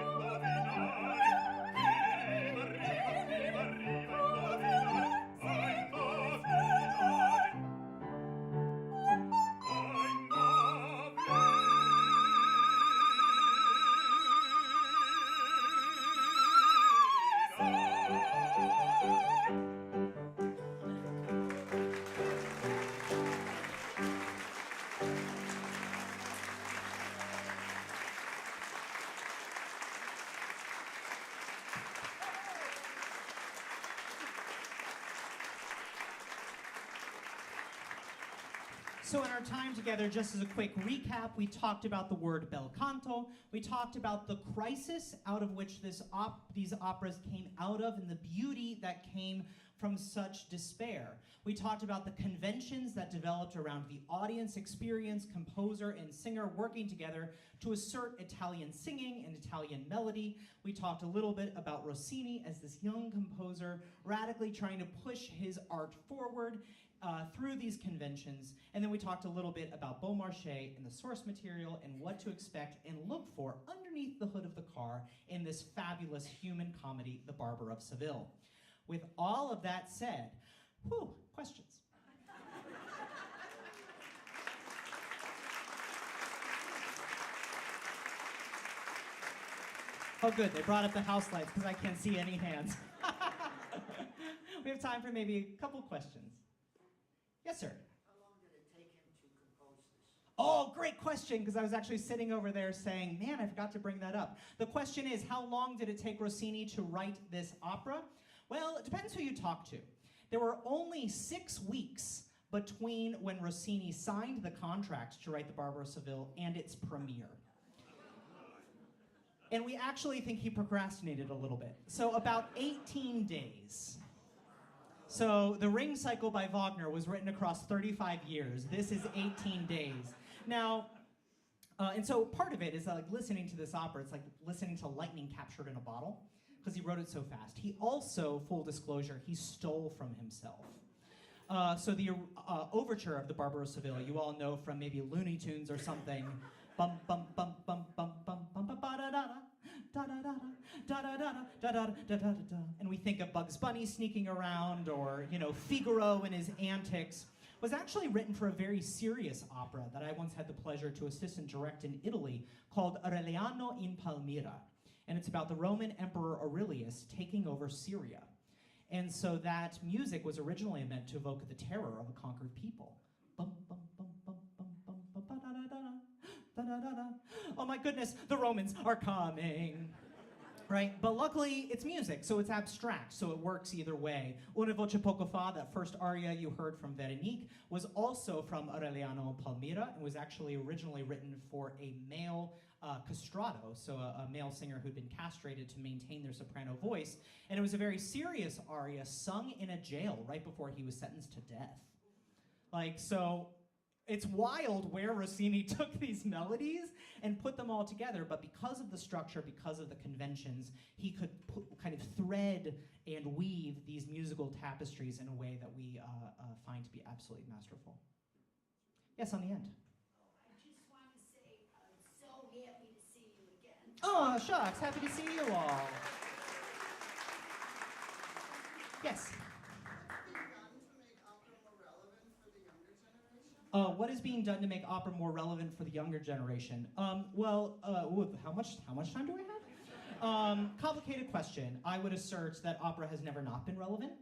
Speaker 4: Donne del
Speaker 3: So in our time together, just as a quick recap, we talked about the word bel canto. We talked about the crisis out of which these operas came out of and the beauty that came from such despair. We talked about the conventions that developed around the audience experience, composer and singer working together to assert Italian singing and Italian melody. We talked a little bit about Rossini as this young composer radically trying to push his art forward through these conventions. And then we talked a little bit about Beaumarchais and the source material and what to expect and look for underneath the hood of the car in this fabulous human comedy, The Barber of Seville. With all of that said, questions? Oh, good. They brought up the house lights because I can't see any hands. We have time for maybe a couple questions. Yes, sir.
Speaker 6: How long did it take him to compose this?
Speaker 3: Oh, great question, because I was actually sitting over there saying, man, I forgot to bring that up. The question is, how long did it take Rossini to write this opera? Well, it depends who you talk to. There were only 6 weeks between when Rossini signed the contract to write the Barber of Seville and its premiere. And we actually think he procrastinated a little bit. So about 18 days. So the Ring Cycle by Wagner was written across 35 years. This is 18 days. Now, and so part of it is like listening to this opera, it's like listening to lightning captured in a bottle, because he wrote it so fast. He also, full disclosure, he stole from himself. So the overture of the Barber of Seville, you all know from maybe Looney Tunes or something. Bum bum bum bum bum bum bum ba da da da da da da da da da da da da da. And we think of Bugs Bunny sneaking around, or Figaro and his antics. Was actually written for a very serious opera that I once had the pleasure to assist and direct in Italy, called Aureliano in Palmyra, and it's about the Roman Emperor Aurelius taking over Syria. And so that music was originally meant to evoke the terror of a conquered people. Bum, bum, bum, bum, bum, bum, bum, ba, da, da, da, da, da, da. Oh my goodness, the Romans are coming. Right? But luckily, it's music, so it's abstract, so it works either way. Una voce poco fa, that first aria you heard from Veronique, was also from Aureliano in Palmyra, and was actually originally written for a male castrato, so a male singer who'd been castrated to maintain their soprano voice. And it was a very serious aria sung in a jail right before he was sentenced to death. So it's wild where Rossini took these melodies and put them all together, but because of the structure, because of the conventions, he could kind of thread and weave these musical tapestries in a way that we find to be absolutely masterful. Yes, on the end.
Speaker 5: I just want to say I'm so happy to see you again.
Speaker 3: Oh, shucks, happy to see you all. Yes? What is being done to make opera more relevant for the younger generation? How much time do I have? Complicated question. I would assert that opera has never not been relevant.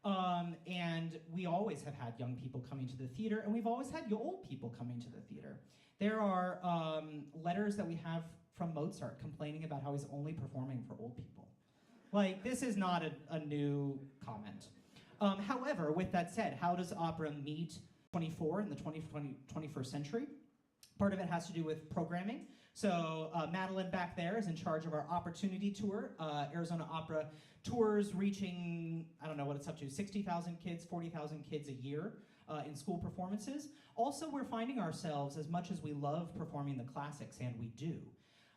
Speaker 3: And we always have had young people coming to the theater, and we've always had old people coming to the theater. There are letters that we have from Mozart complaining about how he's only performing for old people. This is not a new comment. However, with that said, how does opera meet 24 in the 21st century? Part of it has to do with programming. So Madeline back there is in charge of our Opportunity Tour. Arizona Opera tours reaching, I don't know what it's up to, 60,000 kids, 40,000 kids a year in school performances. Also, we're finding ourselves, as much as we love performing the classics, and we do,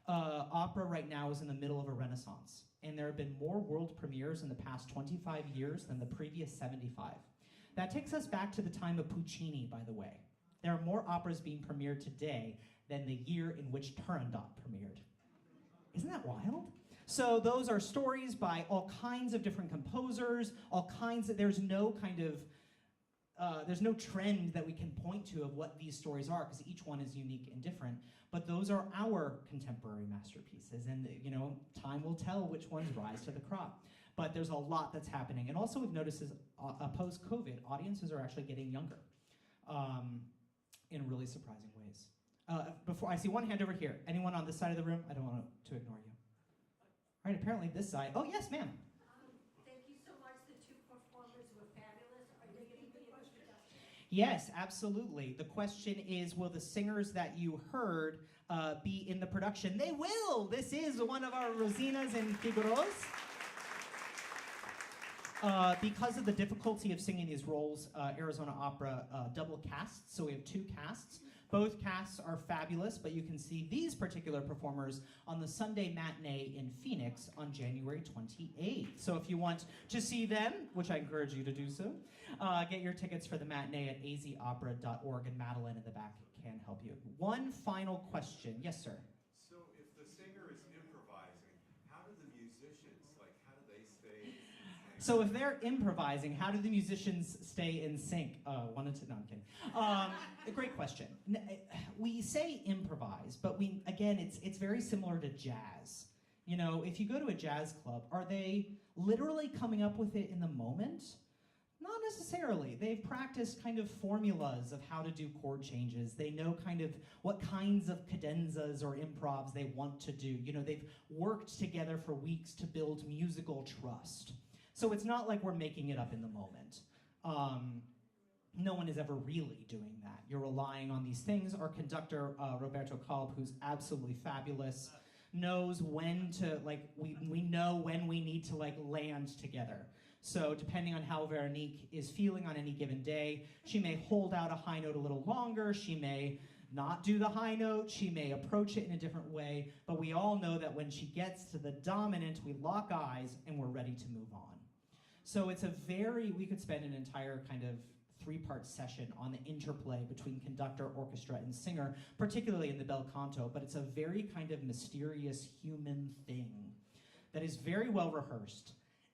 Speaker 3: opera right now is in the middle of a renaissance. And there have been more world premieres in the past 25 years than the previous 75. That takes us back to the time of Puccini, by the way. There are more operas being premiered today than the year in which Turandot premiered. Isn't that wild? So those are stories by all kinds of different composers, there's no trend that we can point to of what these stories are, because each one is unique and different. But those are our contemporary masterpieces, and time will tell which ones rise to the crop. But there's a lot that's happening. And also we've noticed is post-COVID, audiences are actually getting younger in really surprising ways. Before I see one hand over here. Anyone on this side of the room? I don't want to ignore you. All right, apparently this side. Oh, yes, ma'am.
Speaker 5: Thank you so much. The two performers were fabulous. Are they going to be in the production?
Speaker 3: Yes, absolutely. The question is, will the singers that you heard be in the production? They will. This is one of our Rosinas and Figaros. Because of the difficulty of singing these roles, Arizona Opera double casts, so we have 2 casts. Both casts are fabulous, but you can see these particular performers on the Sunday matinee in Phoenix on January 28th. So if you want to see them, which I encourage you to do so, get your tickets for the matinee at azopera.org, and Madeline in the back can help you. One final question. Yes, sir?
Speaker 7: So if the singer is improvising, how do the musicians, how do they stay in sync?
Speaker 3: So if they're improvising, how do the musicians stay in sync? No, I'm kidding. A great question. We say improvise, but it's very similar to jazz. You know, if you go to a jazz club, are they literally coming up with it in the moment? Not necessarily. They've practiced kind of formulas of how to do chord changes. They know kind of what kinds of cadenzas or improvs they want to do. You know, they've worked together for weeks to build musical trust. So it's not like we're making it up in the moment. No one is ever really doing that. You're relying on these things. Our conductor, Roberto Kalb, who's absolutely fabulous, knows when to, like, we know when we need to, like, land together. So depending on how Veronique is feeling on any given day, she may hold out a high note a little longer, she may not do the high note, she may approach it in a different way, but we all know that when she gets to the dominant, we lock eyes and we're ready to move on. So it's we could spend an entire kind of 3-part session on the interplay between conductor, orchestra, and singer, particularly in the bel canto, but it's a very kind of mysterious human thing that is very well rehearsed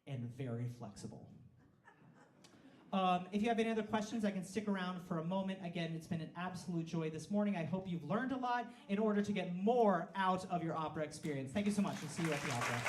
Speaker 3: and very flexible. If you have any other questions, I can stick around for a moment. Again, it's been an absolute joy this morning. I hope you've learned a lot in order to get more out of your opera experience. Thank you so much, and see you at the opera.